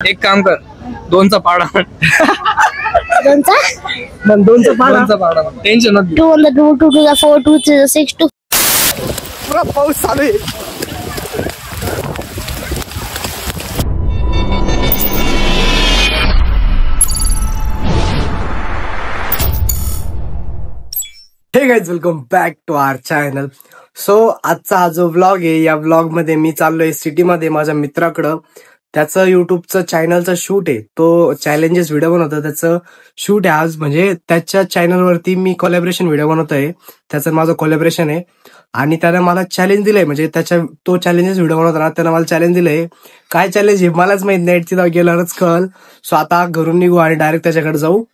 एक काम कर, दोनचा पाडा दोनचा पाडा टेन्शन नको. 2 on the 2, 2 to the 4, 2 to the 6, 2. पुरा पाऊस चालू आहे. Hey guys, welcome back to our channel. So आजचा हा जो व्लॉग आहे, या व्लॉग मध्ये मी चाललोय सिटी मध्ये माझ्या मित्राकडं. त्याचं युट्यूबचं चॅनलचं शूट आहे, तो चॅलेंजेस व्हिडिओ बनवतो, त्याचं शूट आहे आज. म्हणजे त्याच्या चॅनलवरती मी कोलॅबरेशन व्हिडिओ बनवतोय, त्याचं माझं कोलॅबरेशन आहे. आणि त्याने मला चॅलेंज दिलंय, म्हणजे तो चॅलेंजेस व्हिडिओ बनवताना त्याने मला चॅलेंज दिलंय. काय चॅलेंज आहे मलाच माहित नाही, तिथं गेल्यावरच कळल. सो आता घरून निघू आणि डायरेक्ट त्याच्याकडे जाऊ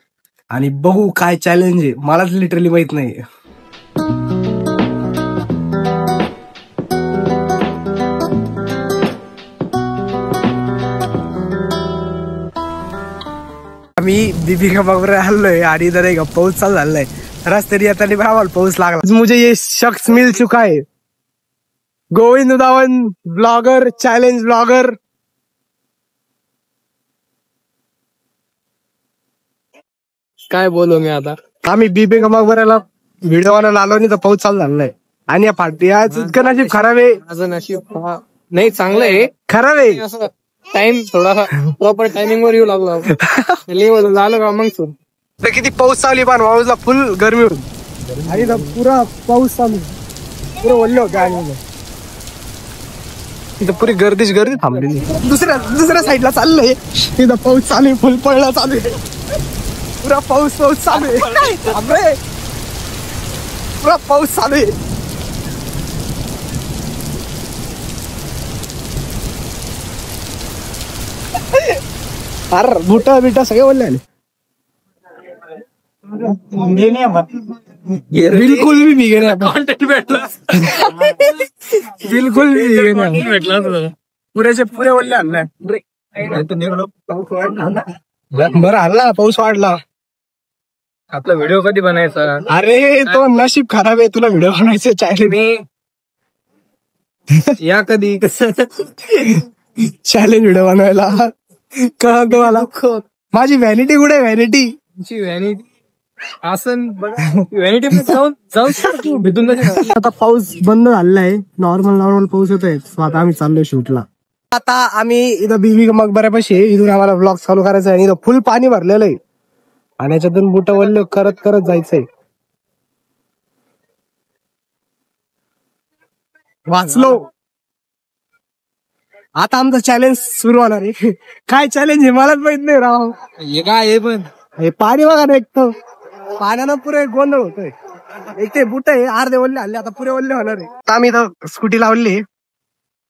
आणि बघू काय चॅलेंज आहे, मलाच लिटरली माहित नाही. आम्ही दीपिका बाबरे हल्लोय आणि इधर एक पाऊस चालू झालाय. रस्त्याने येताना आम्हाला पाऊस लागला. मुझे ये शख्स मिल चुका है, Govind Udavan blogger, challenge blogger. काय बोलू मी आता. आम्ही दीपिका बाबऱ्याला व्हिडिओ बनायला आलो नाही तर पाऊस चालू झालाय. आणि या फाट्याच इतकं नशीब खराब आहे. माझं नशीब नाही चांगलं आहे, खराब आहे. टाइम थोडासा प्रॉपर टायमिंग वर येऊ लागला. झालं का मग सोड. तर किती पाऊस चालू पण पाऊसला फुल गरमी होती. आणि पुरा पाऊस चालू, पुरं ओल्ले होते. आणि तिथं पुरी गर्दीच गर्दी थांबलेली. दुसऱ्या साईडला चाललंय, तिथं पाऊस चालू आहे, फुल पडला चालू आहे. पुरा पाऊस चालू आहे, पुरा पाऊस चालू आहे. अरे बुटा बिटा सगळे ओढले आले. बिलकुल भी भीगे नाही, कॉन्टेंट भेटला. बिलकुल भी भीगे नाही, भेटला पुरेचे पुरे ओढले आणले. बरं हल्ला पाऊस वाढला. आपला व्हिडिओ कधी बनायचा. अरे तो नशीब खराब आहे, तुला व्हिडिओ बनायचे चॅलेंज. मी या कधी चॅलेंज व्हिडिओ बनवायला कळत तुम्हाला. माझी व्हॅनिटी कुठे, व्हॅनिटी आसन व्हॅनिटी जाऊ भेटून. आता पाऊस बंद झालेला आहे, नॉर्मल पाऊस येतोय. आता आम्ही चाललोय शूटला. आता आम्ही इथं बीबी मकबऱ्यापाशी, इथून आम्हाला ब्लॉग चालू करायचा आहे. आणि इथं फुल पाणी भरलेलं आहे आणि याच्यातून बुट वल्ल करत जायचंय. वाचलो. आता आमचं चॅलेंज सुरू होणार आहे. काय चॅलेंज आहे मलाच माहित नाही राव. हे काय आहे पण हे पाणी बघा ना, एक तर पाण्यानं पुरे गोंधळ होतोय. एक ते बुट आहे अर्धे ओल्ले हल्ले, आता पुरे ओल्ले होणार आहे. आता आम्ही इथं स्कूटी लावली.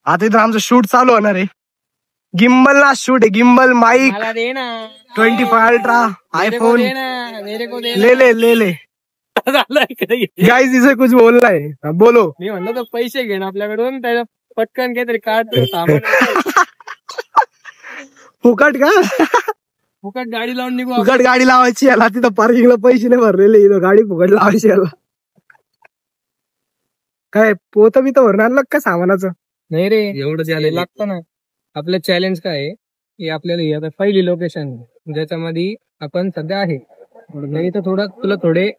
आता इथं आमचं शूट चालू होणार आहे. गिम्बल ना शूट आहे, गिम्बल, माईक, 25 अल्ट्रा, आयफोन. ले गाइस इसे कुछ बोलना है, बोलो. मी म्हणलं तर पैसे घेण आपल्याकडून, त्याच्या पटकन काहीतरी काढ. फुकट का, फुकट गाडी लावून निघू. फुकट गाडी लावायची याला, तिथं पार्किंगला पैसे नाही भरलेले, इथं गाडी फुकट लावायची याला. काय पोत बी तर भरून आणलं का सामानाचं. नाही रे, एवढं लागतं ना. आपलं चॅलेंज काय आहे की आपल्याला आता पहिली लोकेशन ज्याच्यामध्ये आपण सध्या आहे, इथं थोडं तुला थोडे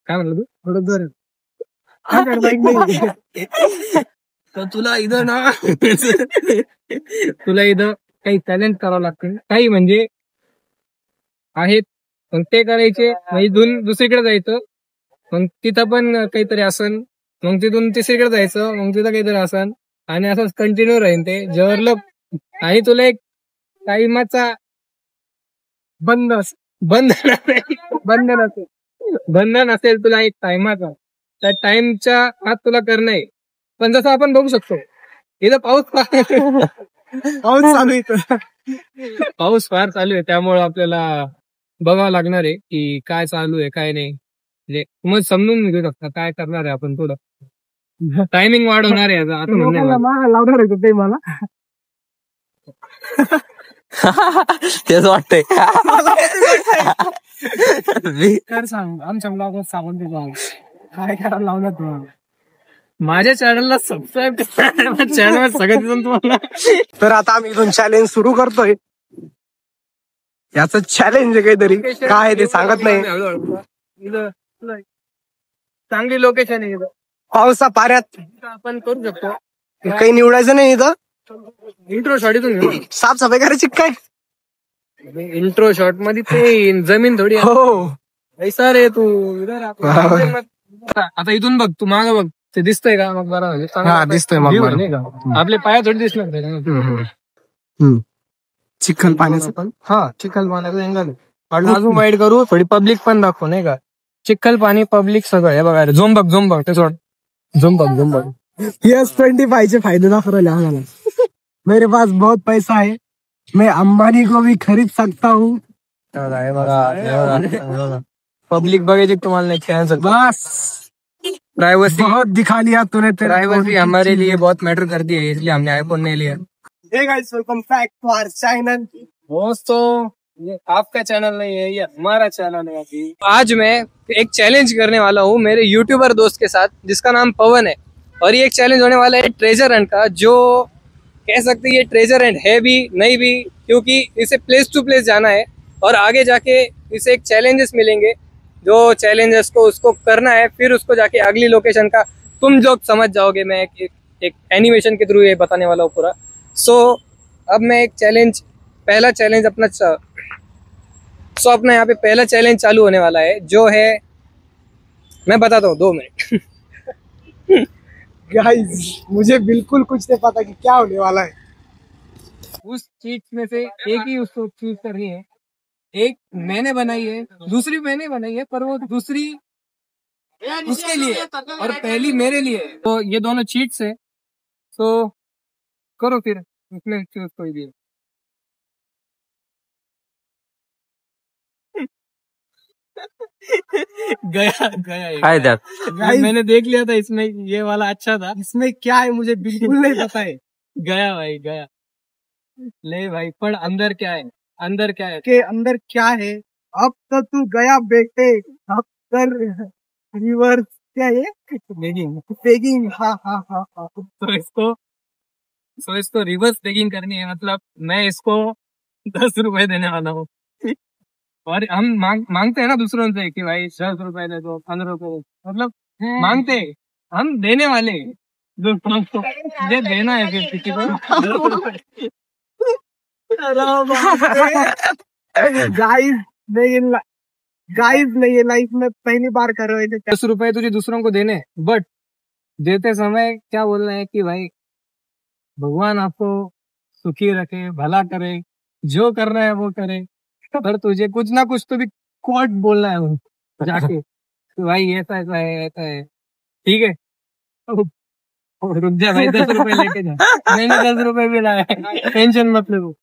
काय म्हणलं तू, थोडं जर तर तुला इथं ना तुला इथं काही टॅलेंट करावं लागतं. काही म्हणजे आहेत पण ते करायचे, मग इथून दुसरीकडे जायचं, मग तिथं पण काहीतरी असन, मग तिथून तिसरीकडे जायचं, मग तिथं काहीतरी असन, आणि असंच कंटिन्यू राहीन ते जवळलं. आणि तुला एक टाइमाचा बंधन असेल तुला एक टाइमाचा, त्या टाइमच्या आत तुला करणं आहे. पण जसं आपण बघू शकतो इथं पाऊस चालू आहे. पाऊस फार चालू आहे, त्यामुळे आपल्याला बघावं लागणार आहे की काय चालू आहे काय नाही. म्हणजे मग समजून घेऊ शकता काय करणार आहे आपण. थोडं टायमिंग वाढवणार आहे आता लावणार आहे ते मला. तेच वाटतंय. सांग आमच्या ब्लॉगवर सांगून देतो काय करायला लावणार तुम्हाला. माझ्या चॅनलला सबस्क्राईब चॅनल सगळं दिसून तुम्हाला. तर आता आम्ही इथून चॅलेंज सुरू करतोय. याचं चॅलेंज आहे काहीतरी, काय आहे ते सांगत नाही. चांगली लोकेशन आहे इथं, पावसा पाऱ्यात आपण करू शकतो. काही निवडायचं नाही इथं. इंट्रो शॉट इथून घेऊ. साफसफाई करायची काय? इंट्रो शॉट मध्ये ते जमीन थोडी हो ऐसा रे तू इधर आता इथून बघ, तू माग बघ, ते दिसतंय का मग बरं. हा दिसतोय मग बरं. नाही का आपले पाया थोडी दिसणार. चिखल पाण्याचं पण. हा चिखल पाण्याचं एंगल अजून वाईट करू, थोडी पब्लिक पण दाखव नाही का. चिखल पाणी पब्लिक सगळं हे बघा. झोम बघ ते सोड. झोम बघ PS25 के फायदे दाखव रहे हैं. मेरे पास बहुत पैसा है, मैं अंबानी को भी खरीद सकता हूँ. पब्लिक बघायची तुम्हाला नाही खेळायचं. बस प्राइवेसी बहुत दिखा लिया तूने. प्राइवेसी हमारे लिए बहुत मैटर करती है, इसलिए हमने आईफोन नहीं लिया. Hey guys, welcome back to our channel. दोस्तों ये आपका चैनल नहीं है, ये हमारा चैनल है. अभी आज मैं एक चैलेंज करने वाला हूँ मेरे यूट्यूबर दोस्त के साथ, जिसका नाम पवन है. और ये एक चैलेंज होने वाला है ट्रेजर हंट का, जो कह सकते हैं ये ट्रेजर हंट है भी नहीं भी, क्योंकि इसे प्लेस टू प्लेस जाना है और आगे जाके इसे एक चैलेंजेस मिलेंगे. जो चैलेंजेस को उसको करना है, फिर उसको जाके अगली लोकेशन का तुम जो समझ जाओगे. मैं एक एनिमेशन के थ्रू ये बताने वाला हूँ पूरा. सो अब मैं एक चैलेंज, पहला चैलेंज अपना अपना यहाँ पे पहला चैलेंज चालू होने वाला है, जो है मैं बताता हूँ 2 मिनट. गाइस मुझे बिल्कुल कुछ नहीं पता कि क्या होने वाला है. उस चीज में से एक ही उसको चूज करनी है. एक मैंने बनाई है, दूसरी मैंने बनाई है, पर वो दूसरी उसके लिए और पहली मेरे लिए. तो ये दोनों चीट्स है. तो करो फिर उसमें चूज कोई भी. गया मैंने देख लिया था इसमें, ये वाला अच्छा था. इसमें क्या है मुझे बिल्कुल नहीं पता है. गया भाई गया. ले भाई पढ़, अंदर क्या है, अंदर क्या है. के अंदर क्या है. अब तो तू गया बेटे, अब कर रिवर्स क्या है. बेगिंग. हाँ. तो इसको रिवर्स बेगिंग करनी है. मतलब मैं इसको 10 रुपए देने वाला हूँ. और हम मांगते हैं ना दूसरों से कि भाई 10 रुपए दे दो, 15 रुपए दे, मतलब मांगते हैं, हम देने वाले ये देना है फिर किसी को. गाइस नहीं, लाइफ में पहली बार कर रहे थे. 10 रुपए तुझे दूसरों को देने, बट देते समय क्या बोलना है कि भाई भगवान आपको सुखी रखे, भला करे, जो करना है वो करे, पर तुझे कुछ ना कुछ तो भी कोट बोलना है वो जाके कि भाई ऐसा ऐसा है. ठीक है, रुक जा भाई, 10 रुपए लेके जा. मैंने 10 रुपए भी लाया, टेंशन मत लो.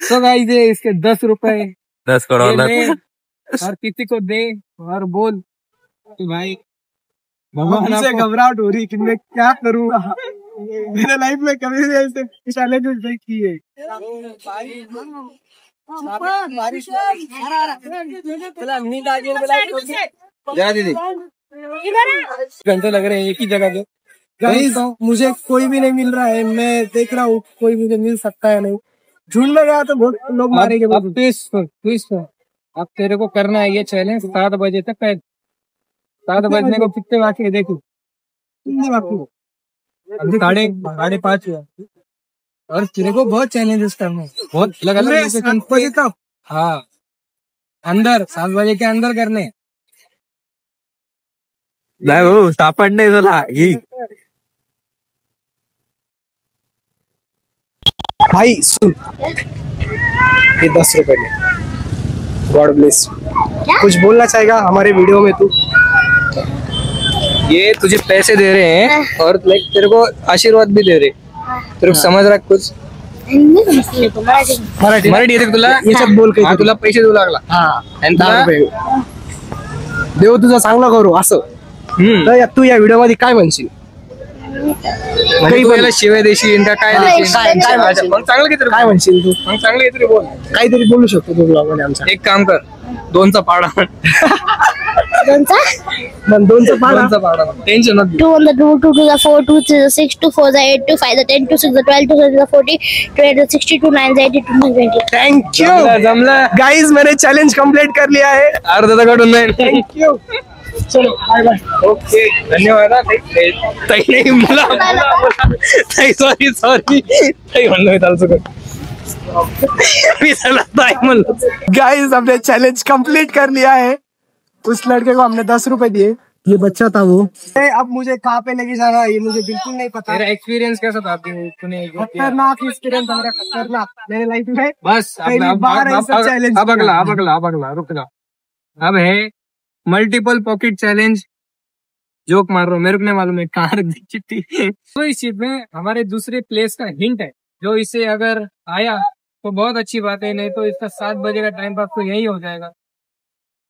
तो भाई दे इसके 10 रुपए, 10 करोड़ और किसी को दे और बोल कि भाई भगवान मुझे घबराहट हो रही कि मैं क्या करूँगा. मेरे लाइफ में कभी भी ऐसे चैलेंज नहीं किए. जा दीदी, घंटे लग रहे हैं एक ही जगह पे. गाइस मुझे कोई भी नहीं मिल रहा है. मैं देख रहा हूँ कोई मुझे मिल सकता है नहीं. झुंड में गया तो बहुत लोग मारेंगे. अब तेरे को करना है ये चैलेंज 7 बजे तक. 7 बजने को कितने बाकी है देखो. अभी 5:30 हुआ. और तेरे को बहुत चैलेंजेस करने, बहुत अलग अलग. हाँ अंदर 7 बजे के अंदर करने. नाही भाऊ सापड नाही झाला. भाई सुन, ये 10 रुपए में. God bless. कुछ बोलना चाहेगा हमारे वीडियो में तू. ये तुझे पैसे दे रहे हैं और लाइक तेरे को आशीर्वाद भी दे रहे. तेरे को समझ रहा कुछ मराठी येते तुला. याच्यात बोल काही. तुला पैसे देऊ लागला. आणि 10 रुपये देव तुझा चांगला करू असं. तर तू या व्हिडिओ मध्ये काय म्हणशील. काही बोलायला शिवाय देशील का काय देशील. मग चांगलं काय म्हणशील तू. मग चांगलं काहीतरी बोल. काहीतरी बोलू शकतो तू ब्लॉग मध्ये आमचा. एक काम कर, दोनचा पाडा दोनचा दोनचा पाडा. दोनचा पाडा टेन्शन नको 2 on the 2, 2 to the 4, 2 to the 6, 2 4 the 8, 2 5 the 10, 2 6 the 12, 2 7 the 40, 2 8 the 60, 2 9 the 80, 2 9 the 20. Thank you जमलं गाइस, मैंने चैलेंज कंप्लीट कर लिया है. अर्धा कडून नाही थँक्यू. चलो बाय बाय. ओके धन्यवाद हा. ताई नाही मला ताई सॉरी ताई म्हणलं मी त्याला चुकत मी त्याला ताई म्हणलं. गाइस, हमने चैलेंज कंप्लीट कर लिया है. उस लड़के को हमने 10 रुपए दिए. ये बच्चा था वो. अब मुझे कहाँ पे लेके जाना ये मुझे बिल्कुल नहीं पता. तेरा एक्सपीरियंस कैसा था तूने खतरनाक एक्सपीरियंस था मेरा, खतरनाक मेरे लाइफ में. बस पहली बार ऐसा challenge अब अगला रुक जा. अब है मल्टीपल पॉकेट चैलेंज. जोक मार रहा हूँ, मेरे को नहीं मालूम है कार चिट्ठी. तो इस चीज में हमारे दूसरे प्लेस का हिंट है, जो इसे अगर आया तो बहुत अच्छी बात है, नहीं तो इसका 7 बजे का टाइम पास तो यही हो जाएगा.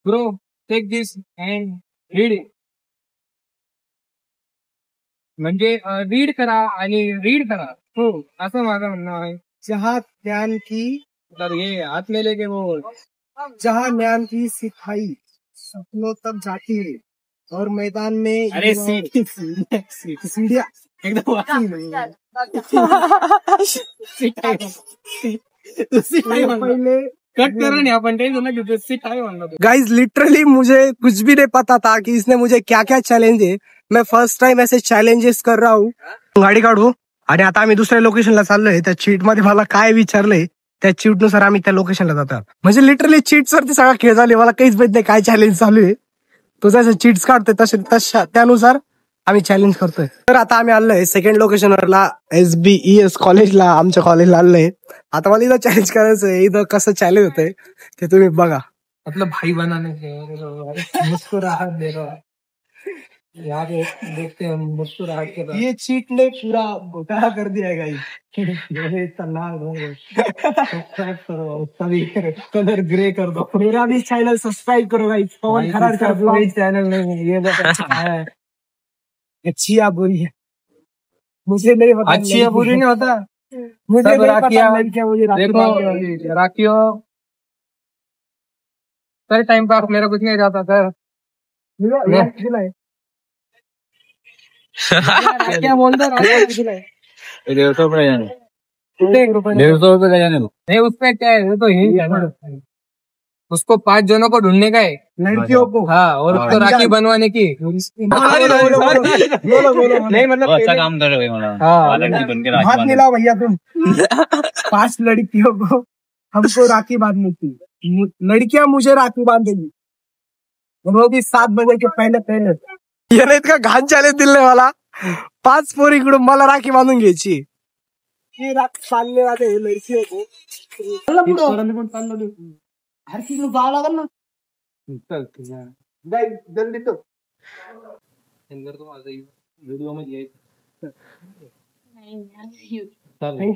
Bro take this and read it. म्हणजे रीड करा आणि रीड करा. हो असं माझं म्हणणं आहे. जहाँ ज्ञान की तर ये हाथ में लेके बोल. जहाँ ज्ञान की सिखाई सपनों तक जाती है और मैदान में अरे सीढ़िया एकदम पहले कट कर रहे अपन सीट आहे म्हणलं. गाइस, लिटरली मुझे कुछ भी नहीं पता था की इसने मुझे क्या क्या चॅलेंज आहे. मैं फर्स्ट टाइम ऐसे चॅलेंजेस कर रहा हूँ. गाडी काढू आणि आता आम्ही दुसऱ्या लोकेशनला चाललोय. त्या चीट मध्ये मला काय विचारलंय त्या चीट नुसार आम्ही त्या लोकेशनला जातो. म्हणजे लिटरली चीट्स वरती सगळा खेळ झाले. मला काहीच माहित नाही काय चॅलेंज चालू आहे. तो जसं चीट्स काढतोय तशा त्यानुसार आम्ही चॅलेंज करतोय. तर आता आम्ही आलोय सेकंड लोकेशनवरला SBES कॉलेजला. आमच्या कॉलेजला आलोय. आता मला इथं चॅलेंज करायचंय. इथं कसं चॅलेंज होतंय ते तुम्ही बघा. मतलब भाई बनाने से मुस्कुराहट दे रहा है. यहाँ पे देखते हैं मुस्कुराहट के साथ. ये चीट ने पूरा घोटाला कर दिया है गाइस. सब्सक्राइब करो, सभी कलर ग्रे कर दो. मेरा भी चैनल सब्सक्राइब करो गाइस. पवन खराड़ का कोई चैनल नहीं है, ये है. अच्छी या बुरी है मुझे नहीं पता. अच्छी या बुरी नहीं होता. मुझे सब नहीं राखियाँ. पता लड़कियाँ मुझे राखी देखो बांधने वाली. राखियों सर टाइम पास मेरा कुछ नहीं जाता सर. क्या बोलता है 150 रुपये जाने. 150 रुपये का जाने दो. नहीं उसमें क्या है, वो तो यही है ना. उसको 5 जनों को ढूंढने का है, लड़कियों को. हाँ, और उसको राखी बनवाने की. नहीं मतलब अच्छा काम कर रहे हो. हाँ. लड़की बन के हाथ मिलाओ भैया तुम. 5 लड़कियों को हमको राखी बांधनी थी. लड़कियां मुझे राखी बांधेगी, वो भी 7 बजे के पहले. याने इतका घाण चॅलेंज दिले मला. 5 पोरीकडून मला राखी बांधून घ्यायची. ही राखी बांधने वाले लड़कियों को हर चीज में जावं लागल ना. जल्दी तो व्हिडिओ मध्ये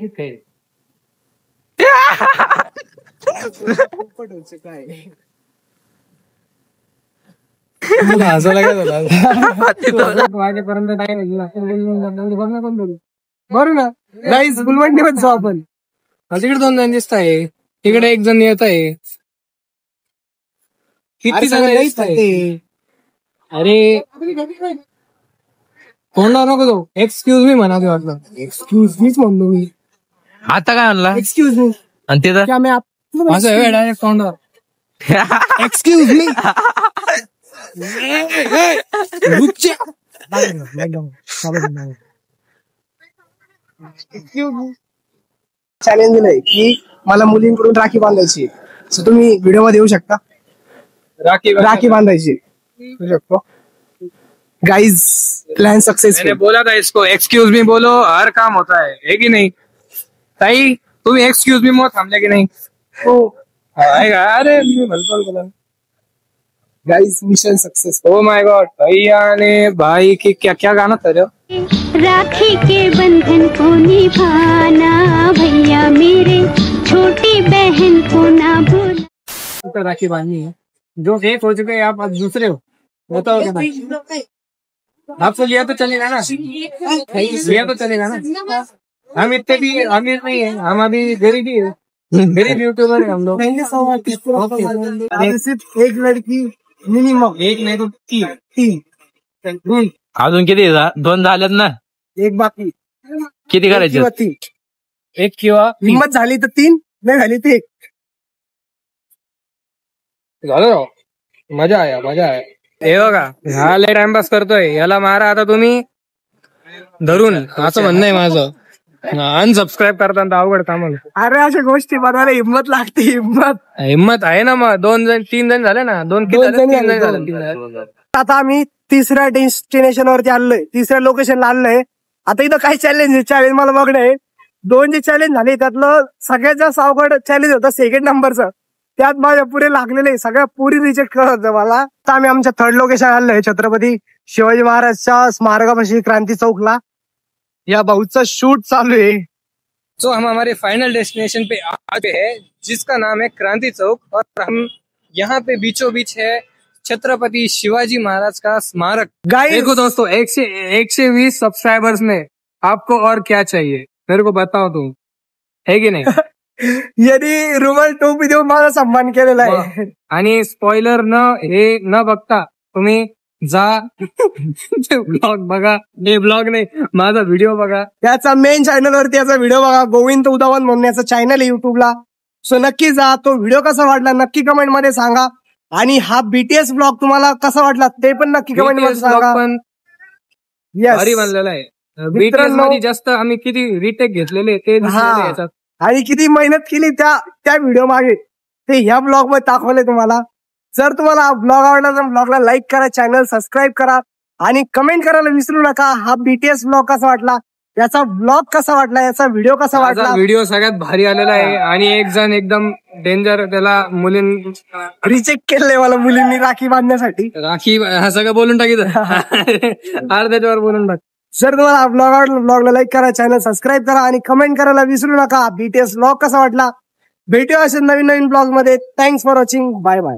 काय वाजेपर्यंत बरं ना गाईस. गुलवंडी मध्ये जाऊ आपण. तिकडे 2 जण दिसत आहे, तिकडे 1 जण येत आहे. किती जण दिसत आहे. अरे कोणला नको तो. एक्सक्यूज मी म्हणा ते वाटलं. एक्सक्यूज मीच म्हणलो मी. आता काय म्हणला एक्सक्यूज मी. आणि ते तर क्या मैं आप असं डायरेक्ट तोंडावर. Excuse me. चॅलेंज दिलंय की मला मुलींकडून राखी बांधायची. सो तुम्ही व्हिडिओ मध्ये येऊ शकता. राखी बांधायची येऊ शकतो. गाइज प्लान मैंने सक्सेसफुल. बोला था इसको एक्सक्यूज मी बोलो, हर काम होता है कि नहीं. ताई तुम्ही एक्सक्यूज मी मत थांबले की नाही. हो अरे भलपल बोला. Guys mission successful. Oh my God. भैया ने भाई की क्या गाना था जो. राखी के बंधन को निभाना भैया मेरे, छोटी बहन को ना भूलना. राखी बांधनी है. जो एक हो चुके हैं आप, अब दूसरे हो. बताओ क्या भाई. आपसे लिया तो चलेगा ना. लिया तो चलेगा ना. हम इतने भी अमीर नहीं है, हम अभी गरीब ही है. गरीब यूट्यूबर है हम लोग। Thank you so much. सिर्फ एक लड़की मिनिमम, एक नाही तो तीन। तीन, अजून किती 2 झालेत ना, एक बाकी, किती करायचे? किंवा तीन, एक किंवा हिंमत झाली तर 3, नाही झाली तर 1. झालं राव, मजा आहे हे बघा, हा लय टाइमपास करतोय, याला मारा आता तुम्ही धरून, असं म्हणणं आहे माझं. अनसबस्क्राईब करताना अवघड काम आहे. अरे अशा गोष्टी बनवायला हिंमत लागते, हिंमत आहे ना, मग 3 जण झाले ना, 3 जण झाले. आता आम्ही तिसऱ्या डेस्टिनेशन वरती आलोय, तिसऱ्या लोकेशनला आलोय. आता इथं काही चॅलेंज चॅलेंज मला बघणं आहे. 2 जे चॅलेंज झाले त्यातलं सगळ्यात जास्त अवघड चॅलेंज होतं सेकंड नंबरचं. त्यात माझ्या पुरे लागलेले, सगळ्या पुरी रिजेक्ट करत होतं मला. आता आम्ही आमच्या थर्ड लोकेशन आलोय, छत्रपती शिवाजी महाराजच्या स्मारकापाशी क्रांती चौकला. या भाऊचा शूट चालू आहे. तो हम हमारे फाइनल डेस्टिनेशन पे आ गए हैं, जिसका नाम है क्रांति चौक, और हम यहाँ पे बीचों बीच है छत्रपति शिवाजी महाराज का स्मारक। गाइस देखो दोस्तों, 120 सब्सक्राइबर्स में आपको और क्या चाहिए, मेरे को बताओ तुम, है की नाही? यांनी रुमाल टोपी देऊन माझा सन्मान केलेला आहे. आणि स्पॉइलर न बघता तुम्ही जा ब्लॉग बघा, हे ब्लॉग नाही, माझा व्हिडिओ बघा. याचा मेन चॅनल वरती याचा व्हिडिओ बघा, गोविंद उदावन म्हणून याचा चॅनल आहे युट्यूबला. सो नक्की जा, तो व्हिडिओ कसा वाटला नक्की कमेंट मध्ये सांगा. आणि हा बीटीएस ब्लॉग तुम्हाला कसा वाटला ते पण नक्की कमेंट मध्ये सांगा. पण Yes. भारी बनलेला आहे. मित्रांनो- बीटीएस मध्ये जास्त आम्ही किती रिटेक घेतलेले ते दिसलेले हा. याच्यात. आणि किती मेहनत केली त्या व्हिडिओ मागे, ते ह्या ब्लॉग मध्ये दाखवले तुम्हाला. जर तुम्हाला हा ब्लॉग आवडला तर ब्लॉगला लाईक करा, चॅनल सबस्क्राईब करा आणि कमेंट करायला विसरू नका. हा बीटीएस ब्लॉग कसा वाटला, याचा ब्लॉग कसा वाटला, याचा व्हिडिओ कसा वाटला. व्हिडिओ सगळ्यात भारी आलेला आहे. आणि एक जण एकदम डेंजर, त्याला मुलींनी रिजेक्ट केलंय मला मुलींनी राखी बांधण्यासाठी. राखी हा सगळं बोलून टाकीत अर्ध्याच्यावर बोलून टाक. जर तुम्हाला हा ब्लॉग आवडला ब्लॉगला लाईक करा, चॅनल सबस्क्राईब करा आणि कमेंट करायला विसरू नका. बीटीएस ब्लॉग कसा वाटला. भेटूया असे नवीन ब्लॉग मध्ये. Thanks for watching. Bye bye.